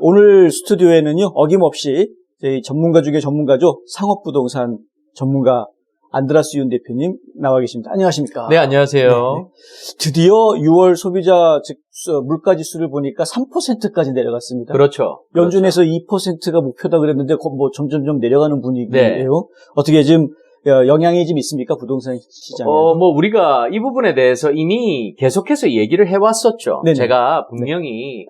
오늘 스튜디오에는요, 어김없이 저희 전문가 중에 전문가죠. 상업부동산 전문가 안드라스 윤 대표님 나와 계십니다. 안녕하십니까? 네, 안녕하세요. 네. 드디어 6월 소비자 즉 물가지수를 보니까 3%까지 내려갔습니다. 그렇죠. 연준에서 2%가 목표다 그랬는데 뭐 점점 내려가는 분위기예요. 네. 어떻게 지금 영향이 좀 있습니까? 부동산 시장에? 뭐 우리가 이 부분에 대해서 이미 계속해서 얘기를 해왔었죠. 네네. 제가 분명히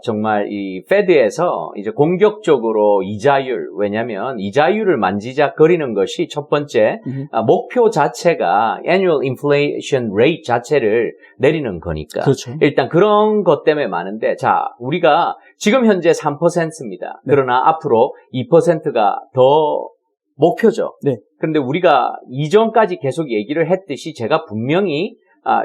정말 이 페드에서 이제 공격적으로 이자율, 왜냐하면 이자율을 만지작거리는 것이 첫 번째 목표 자체가 annual inflation rate 자체를 내리는 거니까. 그렇죠. 일단 그런 것 때문에 많은데, 자, 우리가 지금 현재 3%입니다. 네. 그러나 앞으로 2%가 더 목표죠. 네. 그런데 우리가 이전까지 계속 얘기를 했듯이 제가 분명히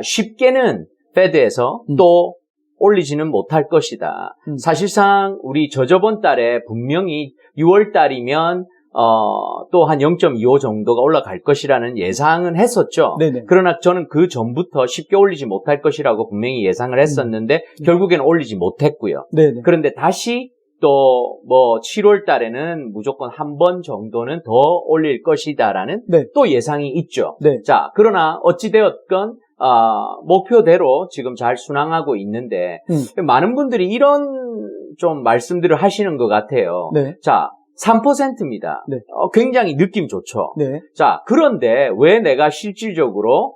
쉽게는 페드에서 또 올리지는 못할 것이다. 사실상 우리 저번 달에 분명히 6월 달이면 또 한 0.25 정도가 올라갈 것이라는 예상은 했었죠. 네네. 그러나 저는 그 전부터 쉽게 올리지 못할 것이라고 분명히 예상을 했었는데 결국에는 올리지 못했고요. 네네. 그런데 다시 또 뭐 7월 달에는 무조건 한 번 정도는 더 올릴 것이다라는 네. 또 예상이 있죠. 네. 자, 그러나 어찌되었건 목표대로 지금 잘 순항하고 있는데 많은 분들이 이런 좀 말씀들을 하시는 것 같아요. 네. 자, 3%입니다. 네. 굉장히 느낌 좋죠. 네. 자, 그런데 왜 내가 실질적으로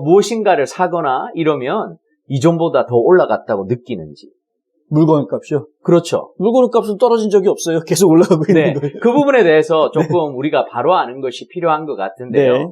무엇인가를 사거나 이러면 이전보다 더 올라갔다고 느끼는지. 물건 값이요? 그렇죠. 물건 값은 떨어진 적이 없어요. 계속 올라가고 있는 거예요. 그 부분에 대해서 조금 우리가 바로 아는 것이 필요한 것 같은데요. 네.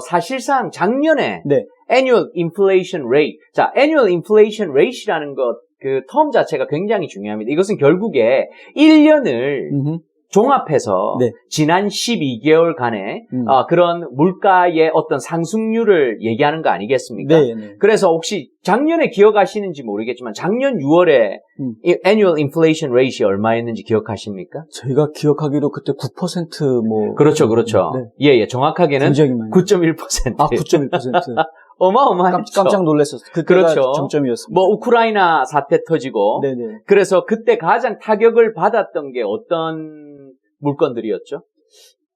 사실상 작년에 네. annual inflation rate, 자, annual inflation rate이라는 것, 그 텀 자체가 굉장히 중요합니다. 이것은 결국에 1년을 종합해서 네. 지난 12개월간의 그런 물가의 어떤 상승률을 얘기하는 거 아니겠습니까? 네, 네. 그래서 혹시 작년에 기억하시는지 모르겠지만 작년 6월에 annual inflation rate이 얼마였는지 기억하십니까? 저희가 기억하기로 그때 9% 뭐. 그렇죠. 네. 예, 정확하게는 굉장히 많이. 9.1%. 아, 9.1%. 어마어마했죠. 깜짝 놀랐었어요. 그때가 그렇죠. 정점이었습니다. 뭐 우크라이나 사태 터지고. 네네. 그래서 그때 가장 타격을 받았던 게 어떤 물건들이었죠?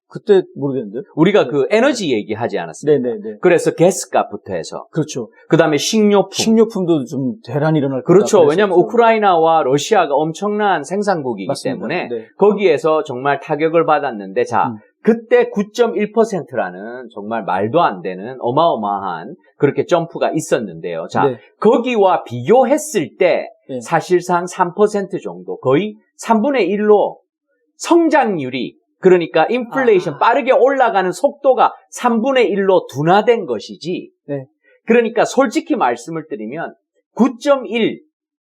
그때 모르겠는데요. 우리가 그 에너지 얘기하지 않았습니까? 네네네. 그래서 가스값부터 해서. 그렇죠. 그 다음에 식료품. 식료품도 좀 대란이 일어날 거다. 그렇죠. 그랬었죠. 왜냐하면 우크라이나와 러시아가 엄청난 생산국이기 맞습니다. 때문에 네. 거기에서 정말 타격을 받았는데, 자, 그때 9.1%라는 정말 말도 안 되는 어마어마한 그렇게 점프가 있었는데요. 자, 네. 거기와 비교했을 때 네. 사실상 3% 정도, 거의 3분의 1로 성장률이, 그러니까 인플레이션 빠르게 올라가는 속도가 3분의 1로 둔화된 것이지. 네. 그러니까 솔직히 말씀을 드리면 9.1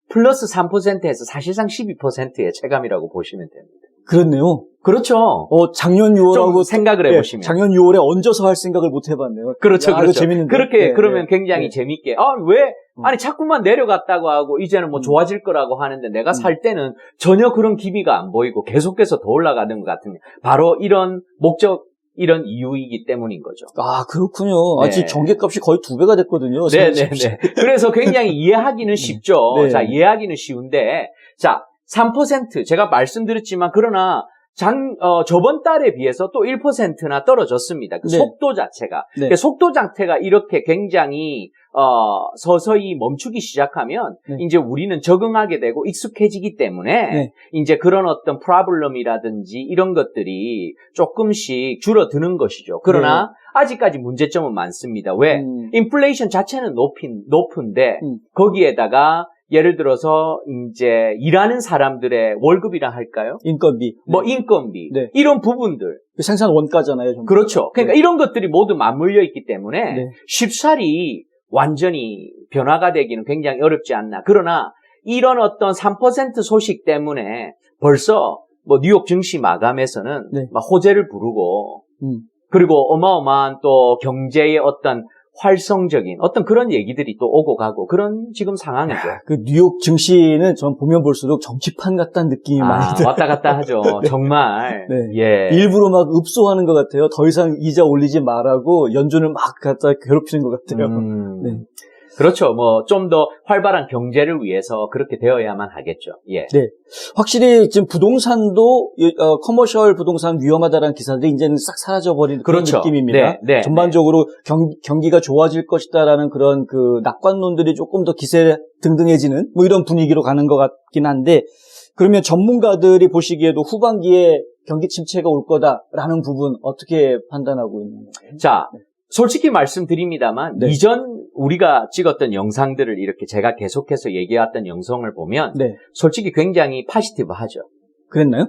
플러스 3%에서 사실상 12%의 체감이라고 보시면 됩니다. 그렇네요. 그렇죠. 작년 6월하고 좀 생각을 해보시면. 작년 6월에 얹어서 할 생각을 못 해봤네요. 그렇죠, 야, 그렇죠. 이거 재밌는데. 그렇게 네, 그러면 네. 굉장히 네. 재밌게 왜 아니 자꾸만 내려갔다고 하고 이제는 뭐 좋아질 거라고 하는데 내가 살 때는 전혀 그런 기미가 안 보이고 계속해서 더 올라가는 것 같은 바로 이런 목적 이런 이유이기 때문인 거죠. 아, 그렇군요. 네. 지금 전기값이 거의 2배가 됐거든요. 네네네. 그래서 굉장히 이해하기는 쉽죠. 네. 자, 이해하기는 쉬운데, 자, 3% 제가 말씀드렸지만 그러나 저번 달에 비해서 또 1%나 떨어졌습니다. 그 네. 속도 자체가. 네. 그러니까 속도 자체가 이렇게 굉장히 서서히 멈추기 시작하면 네. 이제 우리는 적응하게 되고 익숙해지기 때문에 네. 이제 그런 어떤 프로블럼이라든지 이런 것들이 조금씩 줄어드는 것이죠. 그러나 아직까지 문제점은 많습니다. 왜? 인플레이션 자체는 높은데 거기에다가 예를 들어서 이제 일하는 사람들의 월급이라 할까요? 인건비. 뭐 인건비. 네. 이런 부분들. 생산 원가잖아요. 전부. 그렇죠. 그러니까 네. 이런 것들이 모두 맞물려 있기 때문에 네. 쉽사리 완전히 변화가 되기는 굉장히 어렵지 않나. 그러나 이런 어떤 3% 소식 때문에 벌써 뭐 뉴욕 증시 마감에서는 네. 막 호재를 부르고 그리고 어마어마한 또 경제의 어떤 활성적인 어떤 그런 얘기들이 또 오고 가고 그런 지금 상황이죠. 그 뉴욕 증시는 전 보면 볼수록 정치판 같다는 느낌이 많이 들어요. 왔다 갔다 하죠. 정말. 네. 예. 일부러 막 읍소하는 것 같아요. 더 이상 이자 올리지 말라고 연준을 막 갖다 괴롭히는 것 같아요. 네. 그렇죠. 뭐 좀 더 활발한 경제를 위해서 그렇게 되어야만 하겠죠. 예. 네. 확실히 지금 부동산도 커머셜 부동산 위험하다라는 기사들이 이제는 싹 사라져버린 그런 그렇죠. 느낌입니다. 네, 네, 전반적으로 경기가 좋아질 것이다라는 그런 그 낙관론들이 조금 더 기세 등등해지는 뭐 이런 분위기로 가는 것 같긴 한데, 그러면 전문가들이 보시기에도 후반기에 경기 침체가 올 거다라는 부분 어떻게 판단하고 있는 거예요? 자, 솔직히 말씀드립니다만 네. 이전 우리가 찍었던 영상들을 이렇게 제가 계속해서 얘기해왔던 영상을 보면 네. 솔직히 굉장히 파지티브하죠. 그랬나요?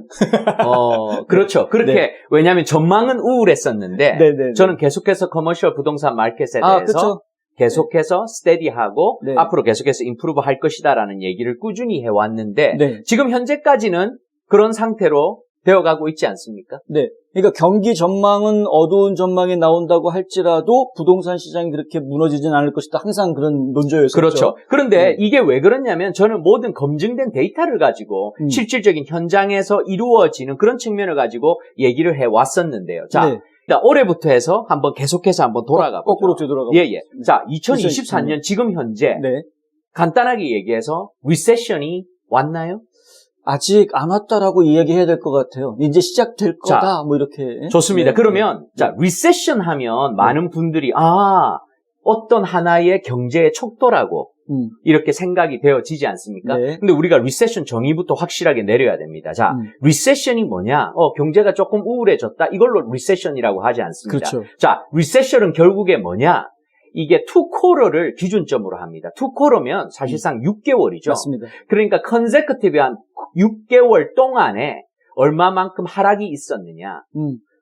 그렇죠. 그렇게 네. 왜냐하면 전망은 우울했었는데 네네. 저는 계속해서 커머셜 부동산 마켓에 대해서 그렇죠. 계속해서 스테디하고 네. 앞으로 계속해서 임프루브 할 것이다라는 얘기를 꾸준히 해왔는데 네. 지금 현재까지는 그런 상태로 되어가고 있지 않습니까? 네. 그러니까 경기 전망은 어두운 전망이 나온다고 할지라도 부동산 시장이 그렇게 무너지진 않을 것이다. 항상 그런 논조였었죠. 그렇죠. 그런데 네. 이게 왜 그러냐면 저는 모든 검증된 데이터를 가지고 실질적인 현장에서 이루어지는 그런 측면을 가지고 얘기를 해왔었는데요. 자, 네. 일단 올해부터 해서 한번 계속해서 한번 돌아가 보죠. 거꾸로 되돌아가 예, 예. 자, 2024년 지금 현재 네. 간단하게 얘기해서 리세션이 왔나요? 아직 안 왔다라고 이야기해야 될 것 같아요. 이제 시작될 거다. 뭐 이렇게. 좋습니다. 네. 그러면 네. 자, 리세션 하면 많은 분들이 어떤 하나의 경제의 척도라고 이렇게 생각이 되어지지 않습니까? 네. 근데 우리가 리세션 정의부터 확실하게 내려야 됩니다. 자, 리세션이 뭐냐? 경제가 조금 우울해졌다. 이걸로 리세션이라고 하지 않습니다. 그렇죠. 자, 리세션은 결국에 뭐냐? 이게 투 쿼터를 기준점으로 합니다. 투 쿼터면 사실상 6개월이죠. 맞습니다. 그러니까 컨세커티브한 6개월 동안에 얼마만큼 하락이 있었느냐.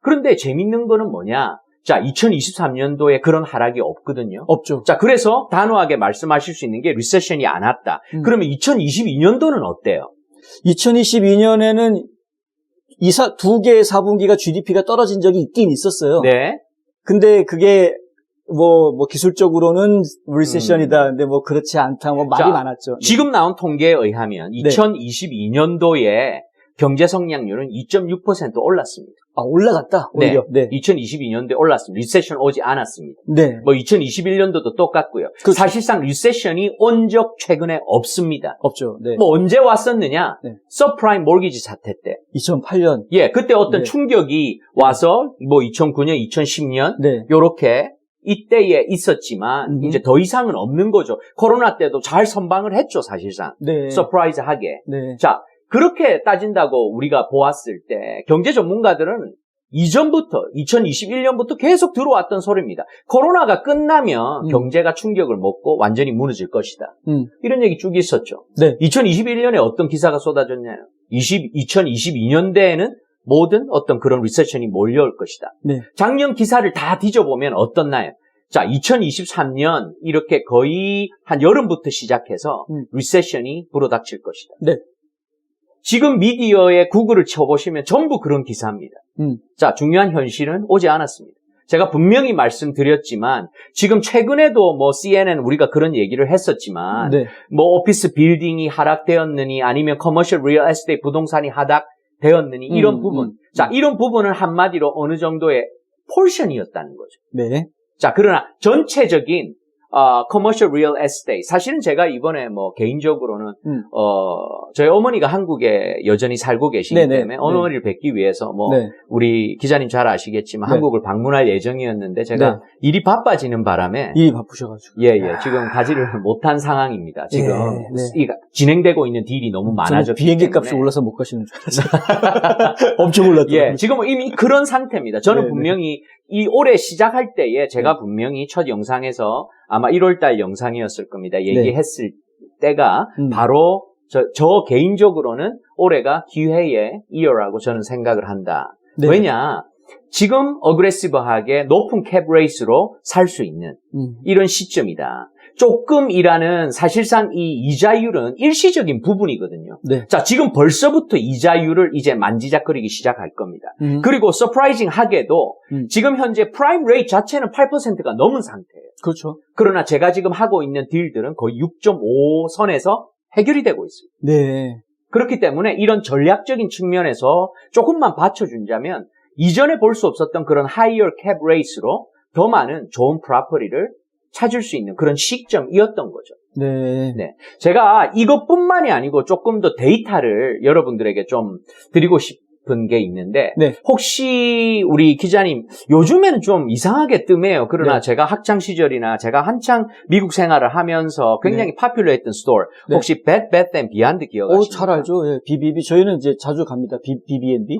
그런데 재밌는 거는 뭐냐? 자, 2023년도에 그런 하락이 없거든요. 없죠. 자, 그래서 단호하게 말씀하실 수 있는 게 리세션이 안 왔다. 그러면 2022년도는 어때요? 2022년에는 두 개의 4분기가 GDP가 떨어진 적이 있긴 있었어요. 네. 근데 그게 뭐 기술적으로는 리세션이다. 근데 뭐 그렇지 않다. 뭐 말이 자, 많았죠. 네. 지금 나온 통계에 의하면 네. 2022년도에 경제 성장률은 2.6% 올랐습니다. 올라갔다. 오히려. 네. 2022년도에 올랐습니다. 리세션 오지 않았습니다. 네. 뭐 2021년도도 똑같고요. 사실상 리세션이 온 적 최근에 없습니다. 없죠. 네. 뭐 언제 왔었느냐? 네. 서프라임 모기지 사태 때. 2008년. 예, 그때 어떤 네. 충격이 와서 뭐 2009년, 2010년 네. 요렇게 이때에 있었지만 이제 더 이상은 없는 거죠. 코로나 때도 잘 선방을 했죠, 사실상. 네. 서프라이즈하게. 네. 자, 그렇게 따진다고 우리가 보았을 때 경제 전문가들은 이전부터 2021년부터 계속 들어왔던 소리입니다. 코로나가 끝나면 경제가 충격을 먹고 완전히 무너질 것이다. 이런 얘기 쭉 있었죠. 네. 2021년에 어떤 기사가 쏟아졌냐면 2022년대에는 모든 어떤 그런 리세션이 몰려올 것이다. 네. 작년 기사를 다 뒤져보면 어떻나요? 자, 2023년 이렇게 거의 한 여름부터 시작해서 리세션이 불어닥칠 것이다. 네. 지금 미디어에 구글을 쳐보시면 전부 그런 기사입니다. 자, 중요한 현실은 오지 않았습니다. 제가 분명히 말씀드렸지만 지금 최근에도 뭐 CNN 우리가 그런 얘기를 했었지만 네. 뭐 오피스 빌딩이 하락되었느니 아니면 커머셜 리얼 에스테이트 부동산이 하락되었느니 이런 부분. 자, 이런 부분은 한마디로 어느 정도의 포션이었다는 거죠. 네. 자, 그러나 전체적인 커머셜 리얼 에스테이트 사실은 제가 이번에 뭐 개인적으로는 저희 어머니가 한국에 여전히 살고 계시기 네네. 때문에 어머니를 뵙기 위해서 뭐 네. 우리 기자님 잘 아시겠지만 네. 한국을 방문할 예정이었는데 제가 네. 일이 바빠지는 바람에 일이 바쁘셔가지고. 예, 지금 가지를 못한 상황입니다. 지금 네. 진행되고 있는 딜이 너무 많아졌기 비행기 때문에 값이 올라서 못 가시는 줄 알았어요. 엄청 올랐더라고요. 예, 지금 이미 그런 상태입니다. 저는 네, 분명히 이 올해 시작할 때에 제가 분명히 첫 영상에서 아마 1월달 영상이었을 겁니다. 얘기했을 때가 바로 저 개인적으로는 올해가 기회의 이어라고 저는 생각을 한다. 네. 왜냐? 지금 어그레시브하게 높은 캡 레이스로 살 수 있는 이런 시점이다. 조금이라는 사실상 이 이자율은 일시적인 부분이거든요. 네. 자, 지금 벌써부터 이자율을 이제 만지작거리기 시작할 겁니다. 그리고 서프라이징하게도 지금 현재 프라임 레이트 자체는 8%가 넘은 상태예요. 그렇죠. 그러나 제가 지금 하고 있는 딜들은 거의 6.5선에서 해결이 되고 있습니다. 네. 그렇기 때문에 이런 전략적인 측면에서 조금만 받쳐준다면 이전에 볼 수 없었던 그런 하이어 캡 레이스로 더 많은 좋은 프로퍼티를 찾을 수 있는 그런 시점이었던 거죠. 네. 네. 제가 이것뿐만이 아니고 조금 더 데이터를 여러분들에게 좀 드리고 싶은 게 있는데, 네. 혹시 우리 기자님, 요즘에는 좀 이상하게 뜸해요. 그러나 네. 제가 학창 시절이나 제가 한창 미국 생활을 하면서 굉장히 파퓰러했던 스토어, 네. 혹시 Bed Bath & Beyond 기억하십니까? 잘 알죠. 예, BBB. 저희는 이제 자주 갑니다. BB&B.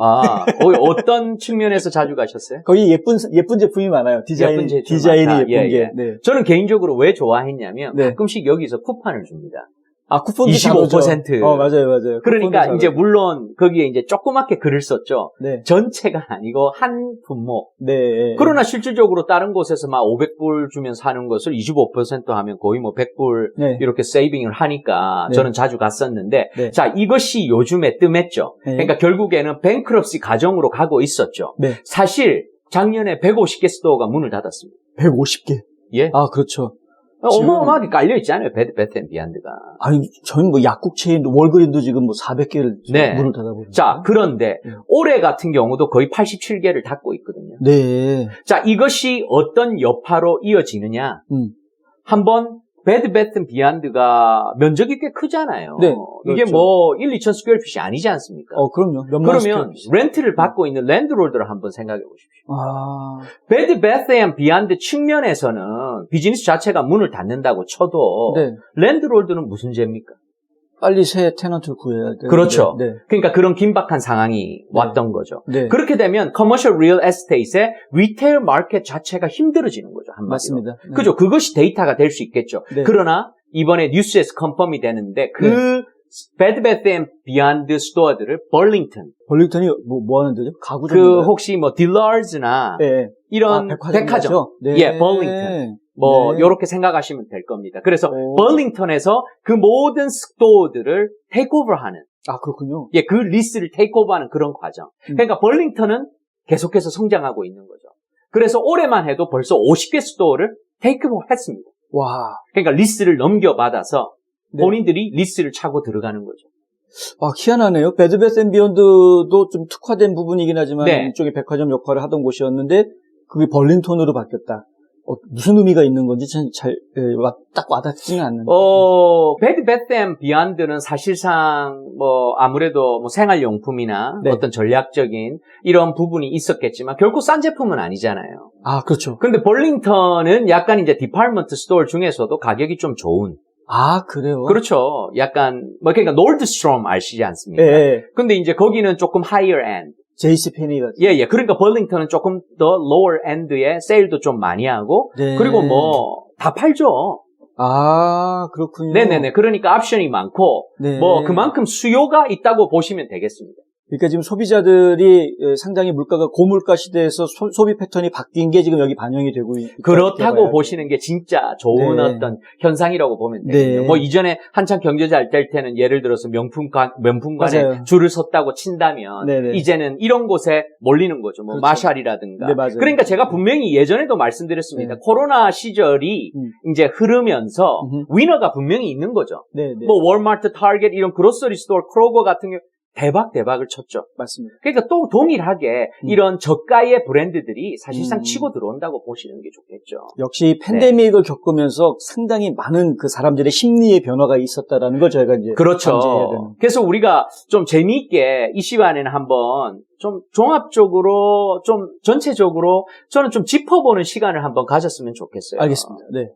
어떤 측면에서 자주 가셨어요? 거기 예쁜 제품이 많아요. 예쁜 제품 디자인이 많다. 예쁜 예, 게. 예. 네. 저는 개인적으로 왜 좋아했냐면 네. 가끔씩 여기서 쿠폰을 줍니다. 쿠폰도 25%. 맞아요. 그러니까 쿠폰도 이제 물론 거기에 이제 조그맣게 글을 썼죠. 네. 전체가 아니고 한 품목. 네. 그러나 실질적으로 다른 곳에서 막 500불 주면 사는 것을 25% 하면 거의 뭐 100불 네. 이렇게 세이빙을 하니까 네. 저는 자주 갔었는데, 네. 자, 이것이 요즘에 뜸했죠. 네. 그러니까 결국에는 뱅크럽시 가정으로 가고 있었죠. 네. 사실 작년에 150개 스토어가 문을 닫았습니다. 150개. 예. 그렇죠. 어마어마하게 깔려있잖아요, 베드 배트 앤 비안드가. 아니, 저는 뭐 약국 체인, 월그린도 지금 뭐 400개를 네. 문을 닫아버리고. 자, 그런데 올해 같은 경우도 거의 87개를 닫고 있거든요. 네. 자, 이것이 어떤 여파로 이어지느냐. 한번 베드 배트 비안드가 면적이 꽤 크잖아요. 네, 이게 그렇죠. 뭐 1, 2천 스퀘어핏이 아니지 않습니까? 그럼요. 그러면 렌트를 받고 있는 랜드로드를 한번 생각해 보십시오. 아, 베드 배트 앤 비안드 측면에서는 비즈니스 자체가 문을 닫는다고 쳐도 네. 랜드로드는 무슨 죄입니까? 빨리 새 테넌트를 구해야 돼. 그렇죠. 네. 그러니까 그런 긴박한 상황이 왔던 거죠. 네. 그렇게 되면 커머셜 리얼 에스테이트의 리테일 마켓 자체가 힘들어지는 거죠. 한마디로. 맞습니다. 네. 그죠? 그것이 데이터가 될 수 있겠죠. 네. 그러나 이번에 뉴스에서 컨펌이 되는데 그 베드 배트 앤 비안드 스토어들을 벌링턴이 뭐 하는 데죠? 가구점. 혹시 뭐 딜러즈나 네. 이런 백화점. 네. 예, 벌링턴. 네. 요렇게 생각하시면 될 겁니다. 그래서 벌링턴에서 그 모든 스토어들을 테이크오버하는. 그렇군요. 그 리스를 테이크오버하는 그런 과정. 그러니까 벌링턴은 계속해서 성장하고 있는 거죠. 그래서 올해만 해도 벌써 50개 스토어를 테이크오버 했습니다. 와. 그러니까 리스를 넘겨받아서 네. 본인들이 리스를 차고 들어가는 거죠. 희한하네요. 베드 앤 비욘드도 좀 특화된 부분이긴 하지만 네. 이쪽에 백화점 역할을 하던 곳이었는데 그게 벌링턴으로 바뀌었다. 무슨 의미가 있는 건지 딱 와닿지는 않는데. 베드 배트 앤 비욘드는 사실상 아무래도 생활용품이나 네. 어떤 전략적인 이런 부분이 있었겠지만 결코 싼 제품은 아니잖아요. 그렇죠. 근데 벌링턴은 약간 이제 디파트먼트 스토어 중에서도 가격이 좀 좋은. 그래요? 그렇죠. 약간 그러니까 놀드스트롬 아시지 않습니까? 예. 근데 이제 거기는 조금 하이어 엔드. 제이시 페니가. 예. 그러니까 벌링턴은 조금 더 로어 엔드에 세일도 좀 많이 하고 네. 그리고 다 팔죠. 그렇군요. 네네네. 그러니까 옵션이 많고 네. 그만큼 수요가 있다고 보시면 되겠습니다. 그러니까 지금 소비자들이 상당히 물가가 고물가 시대에서 소비 패턴이 바뀐 게 지금 여기 반영이 되고 있다. 그렇다고 보시는 게 진짜 좋은 네. 어떤 현상이라고 보면 되거든요. 네. 이전에 한창 경제 잘 될 때는 예를 들어서 명품관에 맞아요. 줄을 섰다고 친다면 네네. 이제는 이런 곳에 몰리는 거죠. 그렇죠. 마샬이라든가. 네, 맞아요. 그러니까 제가 분명히 예전에도 말씀드렸습니다. 네. 코로나 시절이 이제 흐르면서 위너가 분명히 있는 거죠. 네. 월마트, 타겟 이런 그로서리 스토어, 크로거 같은 경우 대박을 쳤죠. 맞습니다. 그러니까 또 동일하게 이런 저가의 브랜드들이 사실상 치고 들어온다고 보시는 게 좋겠죠. 역시 팬데믹을 겪으면서 상당히 많은 그 사람들의 심리의 변화가 있었다라는 걸 저희가 이제 그렇죠. 감지해야 되는. 그래서 우리가 좀 재미있게 이 시간에는 한번 좀 종합적으로 좀 전체적으로 저는 좀 짚어보는 시간을 한번 가졌으면 좋겠어요. 알겠습니다. 네.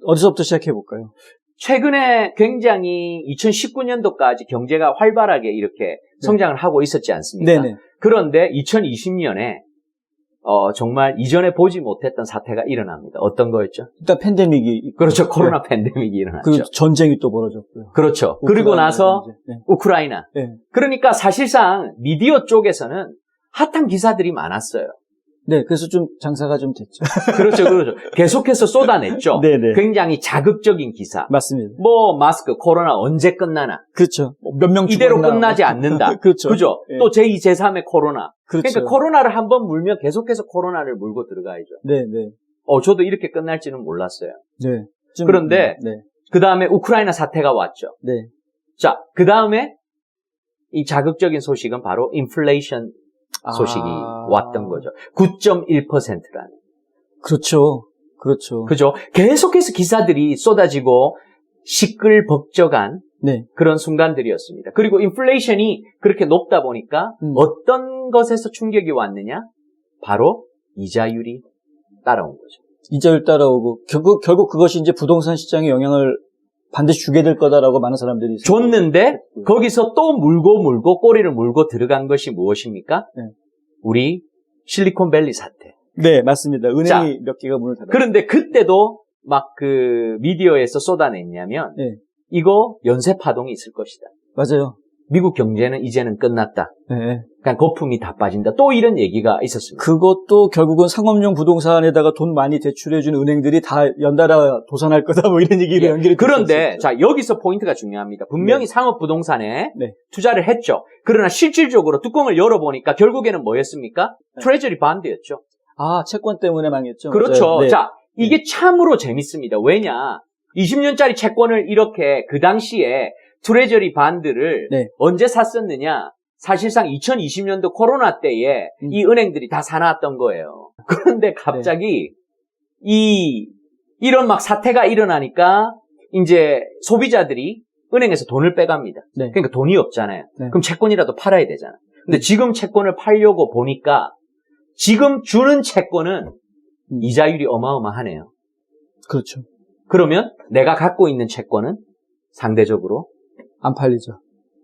어디서부터 시작해 볼까요? 최근에 굉장히 2019년도까지 경제가 활발하게 이렇게 성장을 하고 있었지 않습니까? 네네. 그런데 2020년에 정말 이전에 보지 못했던 사태가 일어납니다. 어떤 거였죠? 일단 팬데믹이 있고. 그렇죠. 코로나 팬데믹이 일어났죠. 그리고 전쟁이 또 벌어졌고요. 그렇죠. 그리고 나서 네. 우크라이나. 네. 그러니까 사실상 미디어 쪽에서는 핫한 기사들이 많았어요. 네, 그래서 좀 장사가 좀 됐죠. 그렇죠. 계속해서 쏟아냈죠. 네네. 굉장히 자극적인 기사. 맞습니다. 마스크, 코로나 언제 끝나나. 그렇죠. 몇 명 이대로 죽었나. 끝나지 않는다. 그렇죠. 그죠? 네. 또 제2, 제3의 코로나. 그렇죠. 그러니까 코로나를 한번 물면 계속해서 코로나를 물고 들어가야죠. 네네. 저도 이렇게 끝날지는 몰랐어요. 네. 그런데 네. 그 다음에 우크라이나 사태가 왔죠. 네. 자, 그 다음에 이 자극적인 소식은 바로 인플레이션 소식이 왔던 거죠. 9.1%라는. 그렇죠. 그렇죠. 그죠? 계속해서 기사들이 쏟아지고 시끌벅적한 네. 그런 순간들이었습니다. 그리고 인플레이션이 그렇게 높다 보니까 어떤 것에서 충격이 왔느냐? 바로 이자율이 따라온 거죠. 이자율 따라오고 결국 그것이 이제 부동산 시장에 영향을 반드시 주게 될 거다라고 많은 사람들이 줬는데 거기서 또 물고 꼬리를 물고 들어간 것이 무엇입니까? 네. 우리 실리콘밸리 사태. 네, 맞습니다. 은행이 자, 몇 개가 문을 닫았어요. 그런데 그때도 막 그 미디어에서 쏟아냈냐면 네. 이거 연쇄 파동이 있을 것이다. 맞아요. 미국 경제는 이제는 끝났다. 네. 그러니까 거품이 다 빠진다. 또 이런 얘기가 있었습니다. 그것도 결국은 상업용 부동산에다가 돈 많이 대출해준 은행들이 다 연달아 도산할 거다 뭐 이런 얘기로 연결이 그런데 자 여기서 포인트가 중요합니다. 분명히 네. 상업 부동산에 네. 투자를 했죠. 그러나 실질적으로 뚜껑을 열어보니까 결국에는 뭐였습니까? 트레저리 반드였죠. 아, 채권 때문에 망했죠. 그렇죠. 네. 자, 이게 참으로 재밌습니다. 왜냐? 20년짜리 채권을 이렇게 그 당시에 트레저리 반드를 네. 언제 샀었느냐? 사실상 2020년도 코로나 때에 이 은행들이 다 사놨던 거예요. 그런데 갑자기 이런 막 사태가 일어나니까 이제 소비자들이 은행에서 돈을 빼갑니다. 네. 그러니까 돈이 없잖아요. 네. 그럼 채권이라도 팔아야 되잖아. 근데 지금 채권을 팔려고 보니까 지금 주는 채권은 이자율이 어마어마하네요. 그렇죠. 그러면 내가 갖고 있는 채권은 상대적으로 안 팔리죠.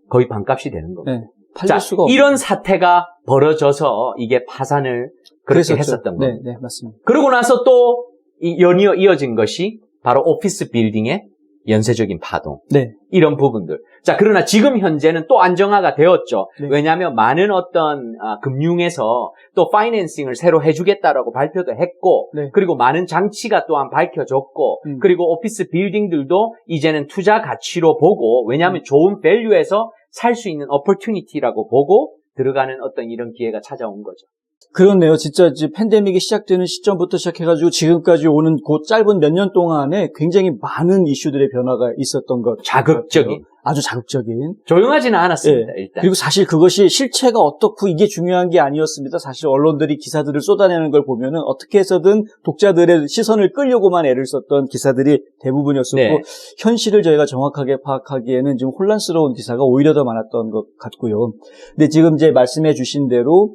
거의 반값이 되는 겁니다. 네. 팔릴 자, 수가 없는. 이런 사태가 벌어져서 이게 파산을 그렇게 그랬었죠. 했었던 네, 겁니다. 네, 맞습니다. 그러고 나서 또 연이어 이어진 것이 바로 오피스 빌딩의 연쇄적인 파동. 네. 이런 부분들. 자, 그러나 지금 현재는 또 안정화가 되었죠. 네. 왜냐하면 많은 어떤 금융에서 또 파이낸싱을 새로 해주겠다라고 발표도 했고, 네. 그리고 많은 장치가 또한 밝혀졌고, 그리고 오피스 빌딩들도 이제는 투자 가치로 보고, 왜냐하면 좋은 밸류에서 살 수 있는 어퍼튜니티라고 보고 들어가는 어떤 이런 기회가 찾아온 거죠. 그렇네요. 진짜 이제 팬데믹이 시작되는 시점부터 시작해가지고 지금까지 오는 그 짧은 몇 년 동안에 굉장히 많은 이슈들의 변화가 있었던 것. 자극적인. 아주 자극적인. 조용하지는 않았습니다, 네. 일단. 그리고 사실 그것이 실체가 어떻고 이게 중요한 게 아니었습니다. 사실 언론들이 기사들을 쏟아내는 걸 보면은 어떻게 해서든 독자들의 시선을 끌려고만 애를 썼던 기사들이 대부분이었었고, 네. 현실을 저희가 정확하게 파악하기에는 좀 혼란스러운 기사가 오히려 더 많았던 것 같고요. 근데 지금 이제 말씀해 주신 대로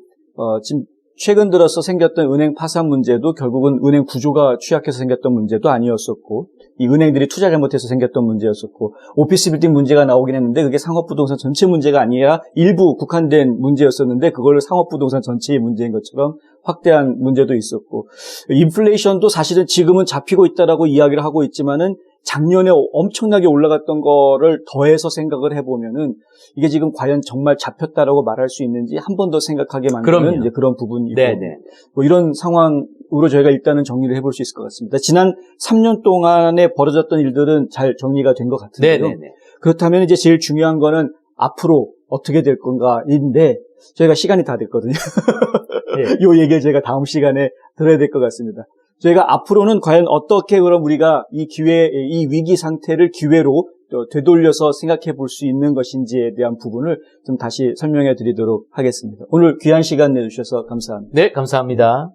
지금 최근 들어서 생겼던 은행 파산 문제도 결국은 은행 구조가 취약해서 생겼던 문제도 아니었었고, 이 은행들이 투자 잘못해서 생겼던 문제였었고, 오피스 빌딩 문제가 나오긴 했는데 그게 상업부동산 전체 문제가 아니라 일부 국한된 문제였었는데 그걸 상업부동산 전체의 문제인 것처럼 확대한 문제도 있었고, 인플레이션도 사실은 지금은 잡히고 있다라고 이야기를 하고 있지만은 작년에 엄청나게 올라갔던 거를 더해서 생각을 해보면은 이게 지금 과연 정말 잡혔다라고 말할 수 있는지 한 번 더 생각하게 만드는 이제 그런 부분이고, 네네. 뭐 이런 상황으로 저희가 일단은 정리를 해볼 수 있을 것 같습니다. 지난 3년 동안에 벌어졌던 일들은 잘 정리가 된 것 같은데요. 네네네. 그렇다면 이제 제일 중요한 거는 앞으로 어떻게 될 건가인데 저희가 시간이 다 됐거든요. 네. 이 얘기를 제가 다음 시간에 들어야 될 것 같습니다. 저희가 앞으로는 과연 어떻게 그럼 우리가 이 위기 상태를 기회로 되돌려서 생각해 볼 수 있는 것인지에 대한 부분을 좀 다시 설명해 드리도록 하겠습니다. 오늘 귀한 시간 내주셔서 감사합니다. 네, 감사합니다.